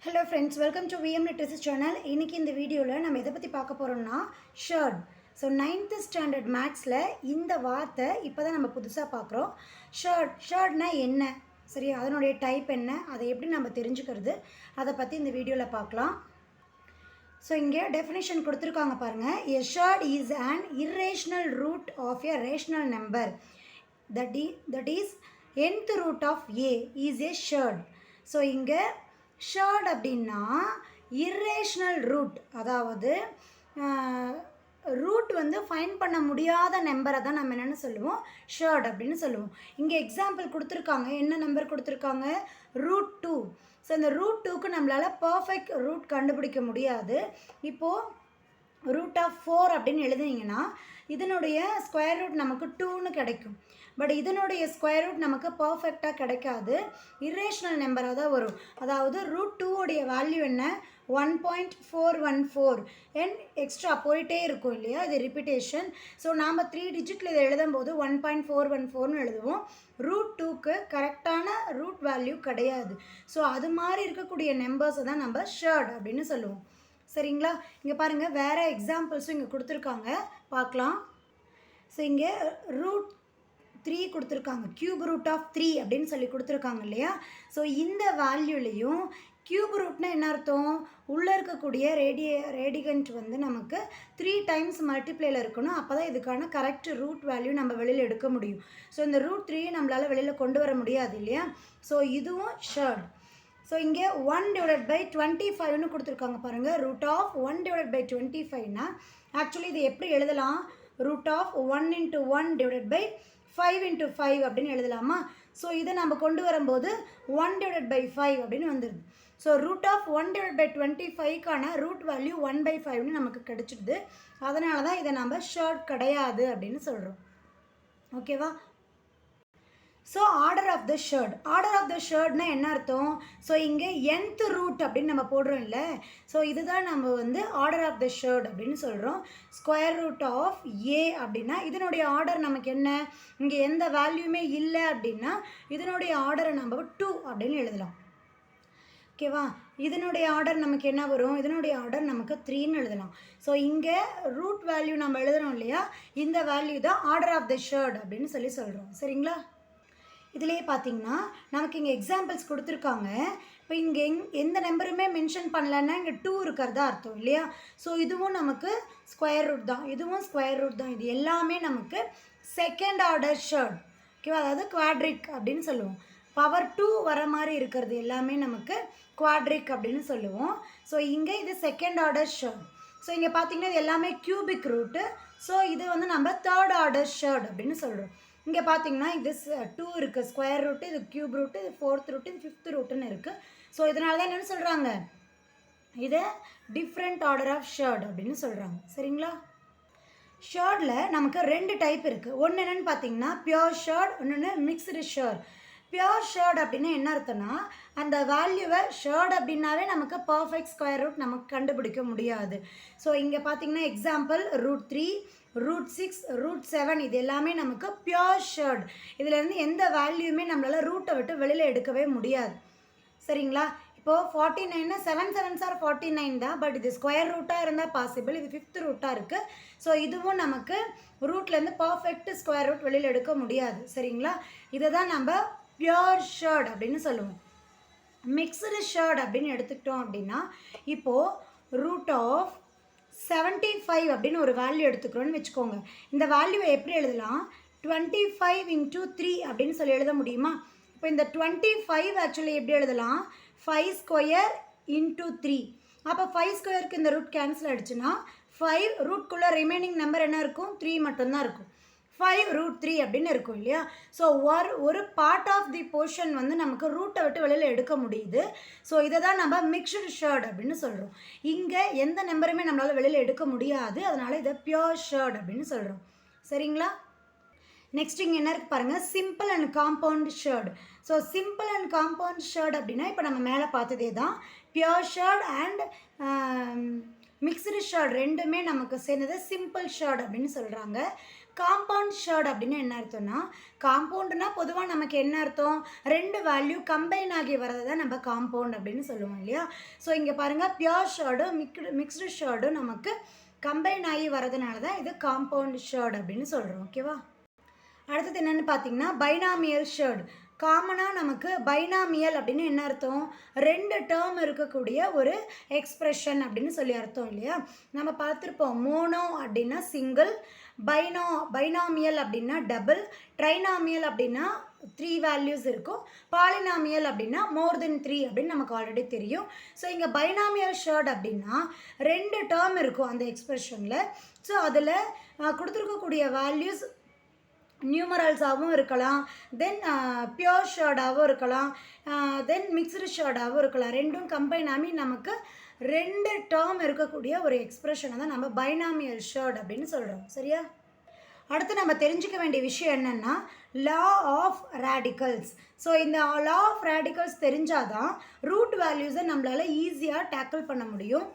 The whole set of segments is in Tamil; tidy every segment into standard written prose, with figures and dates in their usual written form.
Hello friends, welcome to VM Literacy channel. இன்னைக்கு இந்த வீடியோல நம்ம எதை பத்தி பார்க்க போறோம்னா surd. So 9th standard mathsல இந்த வார்த்தை இப்போதான் நம்ம புதுசா பார்க்குறோம். Surdனா என்ன? சரி, அதனுடைய டைப் என்ன? அதை எப்படி நம்ம தெரிஞ்சுக்கிறது? அதை பத்தி இந்த வீடியோல பார்க்கலாம். So இங்கே டெஃபினிஷன் கொடுத்திருக்காங்க பாருங்க. A surd is an irrational root of a rational number. That is nth root of a is a surd. So இங்கே surd அப்படின்னா irrational root, அதாவது ரூட் வந்து ஃபைண்ட் பண்ண முடியாத நம்பரை தான் நம்ம என்னென்னு சொல்லுவோம், surd அப்படின்னு சொல்லுவோம். இங்கே எக்ஸாம்பிள் கொடுத்துருக்காங்க. என்ன நம்பர் கொடுத்துருக்காங்க? √2. ஸோ இந்த √2க்கு நம்மளால் பர்ஃபெக்ட் ரூட் கண்டுபிடிக்க முடியாது. இப்போது √4 அப்படின்னு எழுதுனீங்கன்னா இதனுடைய ஸ்கொயர் ரூட் நமக்கு 2ன்னு கிடைக்கும். பட் இதனுடைய ஸ்கொயர் ரூட் நமக்கு பர்ஃபெக்டாக கிடைக்காது, இரேஷனல் நம்பராக தான் வரும். அதாவது √2 உடைய வேல்யூ என்ன? 1.414 அண்ட் எக்ஸ்ட்ரா போயிட்டே இருக்கும் இல்லையா, இது ரிப்பீட்டேஷன். ஸோ நாம் 3 டிஜிட்டில் இதை எழுதும்போது 1.414ன்னு எழுதுவோம். √2க்கு கரெக்டான ரூட் வேல்யூ கிடையாது. ஸோ அது மாதிரி இருக்கக்கூடிய நம்பர்ஸை தான் நம்ம surd அப்படின்னு சொல்லுவோம். சரிங்களா? இங்கே பாருங்கள், வேறு எக்ஸாம்பிள்ஸும் இங்கே கொடுத்துருக்காங்க, பார்க்கலாம். ஸோ இங்கே √3 கொடுத்துருக்காங்க, கியூப் ரூட் ஆஃப் 3 அப்படின்னு சொல்லி கொடுத்துருக்காங்க இல்லையா. ஸோ இந்த வேல்யூலையும் கியூப் ரூட்னா என்ன அர்த்தம்? உள்ளே இருக்கக்கூடிய ரேடிகண்ட் வந்து நமக்கு 3 டைம்ஸ் மல்டிப்ளேயில் இருக்கணும். அப்போ தான் இதுக்கான கரெக்ட் ரூட் வேல்யூ நம்ம வெளியில் எடுக்க முடியும். ஸோ இந்த √3 நம்மளால் வெளியில் கொண்டு வர முடியாது இல்லையா. ஸோ இதுவும் surd. ஸோ இங்கே 1/25ன்னு கொடுத்துருக்காங்க பாருங்கள். √1/25னா ஆக்சுவலி இது எப்படி எழுதலாம்? √1 × 1/5 × 5 அப்படின்னு எழுதலாமா? ஸோ இதை நம்ம கொண்டு வரும்போது 1/5 அப்படின்னு வந்துடுது. ஸோ √1/25க்கான ரூட் வேல்யூ 1/5ன்னு நமக்கு கிடைச்சிடுது. அதனால தான் இதை நம்ம surd கிடையாது அப்படின்னு சொல்கிறோம். ஓகேவா? ஸோ ஆர்டர் ஆஃப் த ஷர்ட்னா என்ன அர்த்தம்? ஸோ இங்கே nth ரூட் அப்படின்னு நம்ம போடுறோம் இல்லை. ஸோ இதுதான் நம்ம வந்து ஆர்டர் ஆஃப் த ஷர்ட் அப்படின்னு சொல்கிறோம். ஸ்கொயர் ரூட் ஆஃப் ஏ அப்படின்னா இதனுடைய ஆர்டர் நமக்கு என்ன? இங்கே எந்த வேல்யூமே இல்லை அப்படின்னா இதனுடைய ஆர்டரை நம்ம 2 அப்படின்னு எழுதலாம். ஓகேவா? இதனுடைய ஆர்டர் நமக்கு என்ன வரும்? இதனுடைய ஆர்டர் நமக்கு 3ன்னு எழுதலாம். ஸோ இங்கே ரூட் வேல்யூ நம்ம எழுதுகிறோம் இல்லையா, இந்த வேல்யூ தான் ஆர்டர் ஆஃப் த ஷர்ட் அப்படின்னு சொல்கிறோம். சரிங்களா? இதிலே பார்த்தீங்கன்னா நமக்கு இங்கே எக்ஸாம்பிள்ஸ் கொடுத்துருக்காங்க. இப்போ இங்கே எந்த நம்பருமே மென்ஷன் பண்ணலன்னா இங்கே 2 இருக்கிறதா அர்த்தம் இல்லையா. ஸோ இதுவும் நமக்கு ஸ்கொயர் ரூட் தான், இதுவும் ஸ்கொயர் ரூட் தான். இது எல்லாமே நமக்கு செகண்ட் ஆர்டர் surd. ஓகேவா? அதாவது குவாட்ரிக் அப்படின்னு சொல்லுவோம். பவர் 2 வர மாதிரி இருக்கிறது எல்லாமே நமக்கு குவாட்ரிக் அப்படின்னு சொல்லுவோம். ஸோ இங்கே இது செகண்ட் ஆர்டர் surd. ஸோ இங்கே பார்த்தீங்கன்னா இது எல்லாமே கியூபிக் ரூட்டு. ஸோ இது வந்து நம்ம தேர்ட் ஆர்டர் surd அப்படின்னு சொல்கிறோம். இங்கே பார்த்தீங்கன்னா இது 2 இருக்குது, ஸ்கொயர் ரூட்டு, இது கியூப் ரூட்டு, இது 4th ரூட்டு, இது 5th ரூட்டுன்னு இருக்குது. ஸோ இதனால தான் என்னென்னு சொல்கிறாங்க, இது டிஃப்ரெண்ட் ஆர்டர் ஆஃப் surd அப்படின்னு சொல்கிறாங்க. சரிங்களா? ஷர்டில் நமக்கு 2 டைப் இருக்குது. ஒன்று என்னென்னு பார்த்தீங்கன்னா பியோர் surd, இன்னொன்று மிக்ஸ்டு surd. பியோர் surd அப்படின்னா என்ன அர்த்தம்னா அந்த வேல்யூவை surd அப்படின்னாவே நமக்கு பர்ஃபெக்ட் ஸ்கொயர் ரூட் நமக்கு கண்டுபிடிக்க முடியாது. ஸோ இங்கே பார்த்தீங்கன்னா எக்ஸாம்பிள் √3, √6, √7 இது எல்லாமே நமக்கு பியோர் surd. இதுலேருந்து எந்த வேல்யூமே நம்மளால் ரூட்டை விட்டு வெளியில் எடுக்கவே முடியாது. சரிங்களா? இப்போது 49னா 7 7s are 49 தான். பட் இது ஸ்கொயர் ரூட்டாக இருந்தால் பாசிபிள், இது 5th ரூட்டாக இருக்குது. ஸோ இதுவும் நமக்கு ரூட்லேருந்து பர்ஃபெக்ட் ஸ்கொயர் ரூட் வெளியில் எடுக்க முடியாது. சரிங்களா? இதை தான் நம்ம பியோர் surd அப்படின்னு சொல்லுவோம். மிக்ஸ்டு surd அப்படின்னு எடுத்துக்கிட்டோம் அப்படின்னா இப்போது √75 அப்படின்னு ஒரு வேல்யூ எடுத்துக்கிறோன்னு வச்சுக்கோங்க. இந்த வேல்யூவை எப்படி எழுதலாம்? 25 × 3 அப்படின்னு சொல்லி எழுத முடியுமா? இப்போ இந்த 25 ஆக்சுவலி எப்படி எழுதலாம்? 5 ஸ்கொயர் × 3. அப்போ 5 ஸ்கொயருக்கு இந்த ரூட் கேன்சல் ஆகிடுச்சுன்னா 5 ரூட்குள்ளே ரிமைனிங் நம்பர் என்ன இருக்கும்? 3 மட்டும்தான் இருக்கும். 5√3 அப்படின்னு இருக்கும் இல்லையா. ஸோ ஒரு பார்ட் ஆஃப் தி போர்ஷன் வந்து நமக்கு ரூட்டை விட்டு வெளியில் எடுக்க முடியுது. ஸோ இதை தான் நம்ம மிக்ஸ்டு surd அப்படின்னு சொல்கிறோம். இங்கே எந்த நம்பருமே நம்மளால் வெளியில் எடுக்க முடியாது, அதனால் இதை பியோர் surd அப்படின்னு சொல்கிறோம். சரிங்களா? நெக்ஸ்ட் இங்கே என்ன இருக்குது பாருங்கள், simple and compound surd. So simple and compound surd அப்படின்னா இப்போ நம்ம மேலே பார்த்ததே தான். Pure surd and mixed surd ரெண்டுமே நமக்கு சேர்ந்தது சிம்பிள் surd அப்படின்னு சொல்கிறாங்க. காம்பவுண்ட் ஷர்ட் அப்படின்னு என்ன அர்த்தம்னா, காம்பவுண்டுனா பொதுவாக நமக்கு என்ன அர்த்தம், ரெண்டு வேல்யூ கம்பைன் ஆகி வரதை தான் நம்ம காம்பவுண்ட் அப்படின்னு சொல்லுவோம் இல்லையா. ஸோ இங்கே பாருங்கள், பியோர் ஷர்டும் மிக்ஸ்டு ஷர்டும் நமக்கு கம்பைன் ஆகி வரதுனால தான் இது காம்பவுண்ட் ஷர்ட் அப்படின்னு சொல்கிறோம். ஓகேவா. அடுத்தது என்னென்னு பார்த்தீங்கன்னா பைனாமியல் ஷர்ட். காமனாக நமக்கு பைனாமியல் அப்படின்னு என்ன அர்த்தம், ரெண்டு டேர்ம் இருக்கக்கூடிய ஒரு எக்ஸ்ப்ரெஷன் அப்படின்னு சொல்லி அர்த்தம் இல்லையா. நம்ம பார்த்துருப்போம், மோனோ அப்படின்னா சிங்கிள், பைனாமியல் அப்படின்னா டபுள், ட்ரைனாமியல் அப்படின்னா 3 வேல்யூஸ் இருக்கும், பாலினாமியல் அப்படின்னா மோர் தென் 3 அப்படின்னு நமக்கு ஆல்ரெடி தெரியும். ஸோ இங்கே பைனாமியல் ஷர்ட் அப்படின்னா ரெண்டு டேர்ம் இருக்கும் அந்த எக்ஸ்ப்ரெஷனில். ஸோ அதில் கொடுத்துருக்கக்கூடிய வேல்யூஸ் நியூமரல்ஸாகவும் இருக்கலாம், தென் பியோர் ஷர்டாகவும் இருக்கலாம், தென் மிக்ஸ்டு ஷர்டாகவும் இருக்கலாம். ரெண்டும் கம்பைன் ஆகி நமக்கு ரெண்டு டேர்ம் இருக்கக்கூடிய ஒரு எக்ஸ்ப்ரெஷனை தான் நம்ம பைனாமியல் ஷர்ட் அப்படின்னு சொல்கிறோம். சரியா. அடுத்து நம்ம தெரிஞ்சுக்க வேண்டிய விஷயம் என்னென்னா லா ஆஃப் ரேடிக்கல்ஸ். ஸோ இந்த லா ஆஃப் ரேடிக்கல்ஸ் தெரிஞ்சாதான் ரூட் வேல்யூஸை நம்மளால் ஈஸியாக டேக்கிள் பண்ண முடியும்.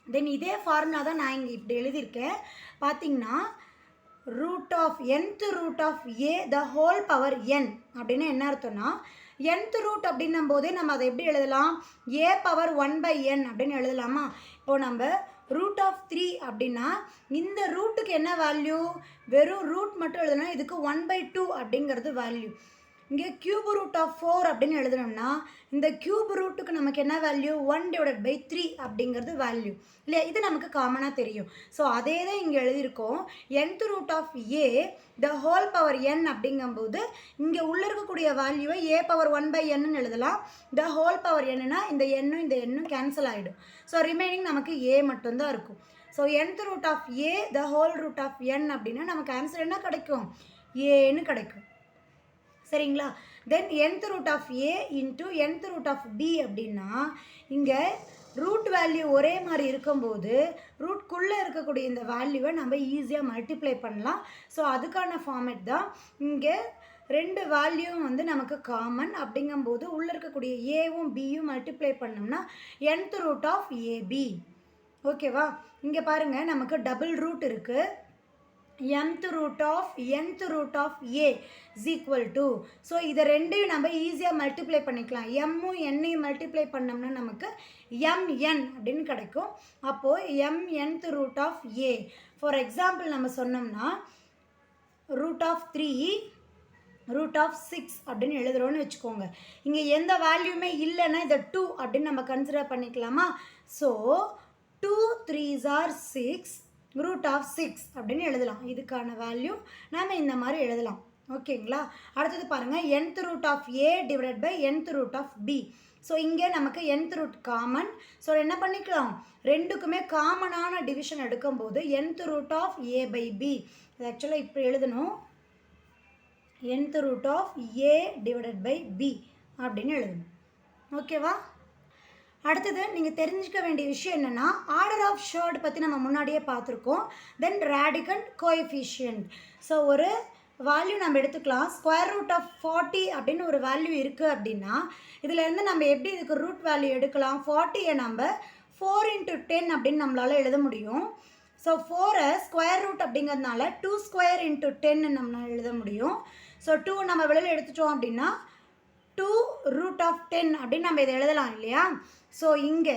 தென் இதே ஃபார்முலா தான் நான் இங்கே இப்படி எழுதியிருக்கேன். பார்த்திங்கன்னா root of nth root of a the whole power n அப்படின்னு என்ன அர்த்தம்னா, nth root அப்படின்னும் போதே நம்ம அதை எப்படி எழுதலாம், a power 1/n அப்படின்னு எழுதலாமா. இப்போ நம்ம root of 3 அப்படின்னா இந்த ரூட்டுக்கு என்ன வேல்யூ, வெறும் ரூட் மட்டும் எழுதுனா இதுக்கு 1/2 அப்படிங்கிறது வேல்யூ. இங்கே கியூப் ரூட் ஆஃப் 4 அப்படின்னு எழுதணும்னா இந்த கியூப் ரூட்டுக்கு நமக்கு என்ன வேல்யூ, 1/3 அப்படிங்கிறது வேல்யூ இல்லையா. இது நமக்கு காமனாக தெரியும். ஸோ அதே தான் இங்கே எழுதியிருக்கோம், nth root of a the whole power n அப்படிங்கும்போது இங்கே உள்ளே இருக்கக்கூடிய வேல்யூவை a power 1/n எழுதலாம். the whole power nனா இந்த எண்ணும் இந்த எண்ணும் கேன்சல் ஆகிடும். ஸோ ரிமைனிங் நமக்கு a மட்டும்தான் இருக்கும். So nth root of a the whole root of n அப்படின்னா நமக்கு ஆன்சர் என்ன கிடைக்கும், ஏன்னு கிடைக்கும். சரிங்களா. Then nth root of a into nth root of b அப்படின்னா இங்கே ரூட் வேல்யூ ஒரே மாதிரி இருக்கும்போது ரூட்குள்ளே இருக்கக்கூடிய இந்த வேல்யூவை நம்ம ஈஸியாக மல்டிப்ளை பண்ணலாம். ஸோ அதுக்கான ஃபார்மேட் தான் இங்கே ரெண்டு வேல்யூவும் வந்து நமக்கு காமன் அப்படிங்கும்போது உள்ளே இருக்கக்கூடிய ஏவும் பியும் மல்டிப்ளை பண்ணோம்னா nth ரூட் ஆஃப் ஏபி. ஓகேவா. இங்கே பாருங்கள் நமக்கு டபுள் ரூட் இருக்குது, mth root of nth root of a is equal to. So இதை ரெண்டையும் நம்ம ஈஸியாக மல்டிப்ளை பண்ணிக்கலாம். எம்மும் என்னையும் மல்டிப்ளை பண்ணோம்னா நமக்கு mn அப்படின்னு கிடைக்கும். அப்போது mnth root of a for example நம்ம சொன்னோம்னா root of 3 root of 6 அப்படின்னு எழுதுகிறோன்னு வச்சுக்கோங்க. இங்கே எந்த வேல்யூமே இல்லைன்னா இதை 2 அப்படின்னு நம்ம கன்சிடர் பண்ணிக்கலாமா. So 2 3s are 6 root of 6 அப்படின்னு எழுதலாம். இதுக்கான வேல்யூ நாம் இந்த மாதிரி எழுதலாம். ஓகேங்களா. அடுத்தது பாருங்கள், nth root of a divided by nth root of b. So இங்கே நமக்கு nth ரூட் காமன். ஸோ என்ன பண்ணிக்கலாம், ரெண்டுக்குமே காமனான டிவிஷன் எடுக்கும்போது nth root of a by b. இது ஆக்சுவலாக இப்போ எழுதணும், nth root of a divided by b அப்படின்னு எழுதணும். ஓகேவா. அடுத்தது நீங்கள் தெரிஞ்சுக்க வேண்டிய விஷயம் என்னென்னா ஆர்டர் ஆஃப் ஷர்ட் பற்றி நம்ம முன்னாடியே பார்த்துருக்கோம். தென் ரேடிகண்ட் கோஎஃபிஷியன்ட். ஸோ ஒரு வேல்யூ நம்ம எடுத்துக்கலாம், ஸ்கொயர் ரூட் ஆஃப் 40 அப்படின்னு ஒரு வேல்யூ இருக்குது அப்படின்னா இதிலேருந்து நம்ம எப்படி இதுக்கு ரூட் வேல்யூ எடுக்கலாம், 40யை நம்ம 4 × 10 அப்படின்னு நம்மளால் எழுத முடியும். ஸோ 4 ஸ்கொயர் ரூட் அப்படிங்கிறதுனால 2 ஸ்கொயர் × 10 நம்மளால் எழுத முடியும். ஸோ 2 நம்ம வெளியில் எடுத்துட்டோம் அப்படின்னா 2 ரூட் ஆஃப் 10 அப்படின்னு நம்ம இதை எழுதலாம் இல்லையா. ஸோ இங்கே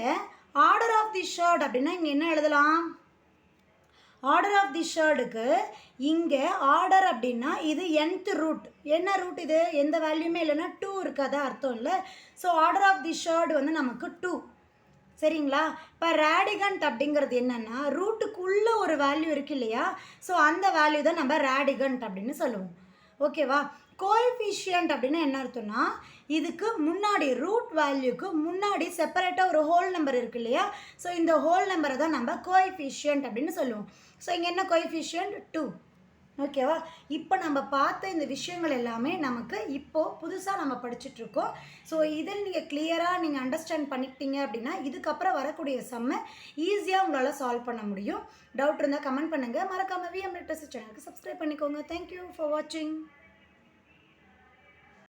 ஆர்டர் ஆஃப் தி ஷர்ட் அப்படின்னா இங்கே என்ன எழுதலாம், ஆர்டர் ஆஃப் தி ஷர்டுக்கு இங்கே ஆர்டர் அப்படின்னா இது nth ரூட். என்ன ரூட் இது, எந்த வேல்யூமே இல்லைன்னா 2 இருக்காதா அர்த்தம் இல்லை. So order of the surd வந்து நமக்கு 2. சரிங்களா. இப்போ ரேடிகண்ட் அப்படிங்கிறது என்னென்னா ரூட்டுக்குள்ளே ஒரு வேல்யூ இருக்குது இல்லையா. ஸோ அந்த வேல்யூ தான் நம்ம ரேடிகண்ட் அப்படின்னு சொல்லுவோம். ஓகேவா. கோஎஃபிஷியன்ட் அப்படின்னா என்ன அர்த்தம்னா இதுக்கு முன்னாடி ரூட் வேல்யூக்கு முன்னாடி செப்பரேட்டாக ஒரு ஹோல் நம்பர் இருக்குது இல்லையா. ஸோ இந்த ஹோல் நம்பரை தான் நம்ம கோஎஃபிஷியன்ட் அப்படின்னு சொல்லுவோம். ஸோ இங்கே என்ன கோஎஃபிஷியன்ட் 2. ஓகேவா. இப்போ நம்ம பார்த்த இந்த விஷயங்கள் எல்லாமே நமக்கு இப்போது புதுசாக நம்ம படிச்சுட்ருக்கோம். ஸோ இதில் நீங்கள் கிளியராக நீங்கள் அண்டர்ஸ்டாண்ட் பண்ணிக்கிட்டீங்க அப்படின்னா இதுக்கப்புறம் வரக்கூடிய சம்மை ஈஸியாக உங்களால் சால்வ் பண்ண முடியும். டவுட் இருந்தால் கமெண்ட் பண்ணுங்கள். மறக்காமல் விஎம் லிட்ரஸி சேனலுக்கு சப்ஸ்கிரைப் பண்ணிக்கோங்க. தேங்க்யூ ஃபார் வாட்சிங்.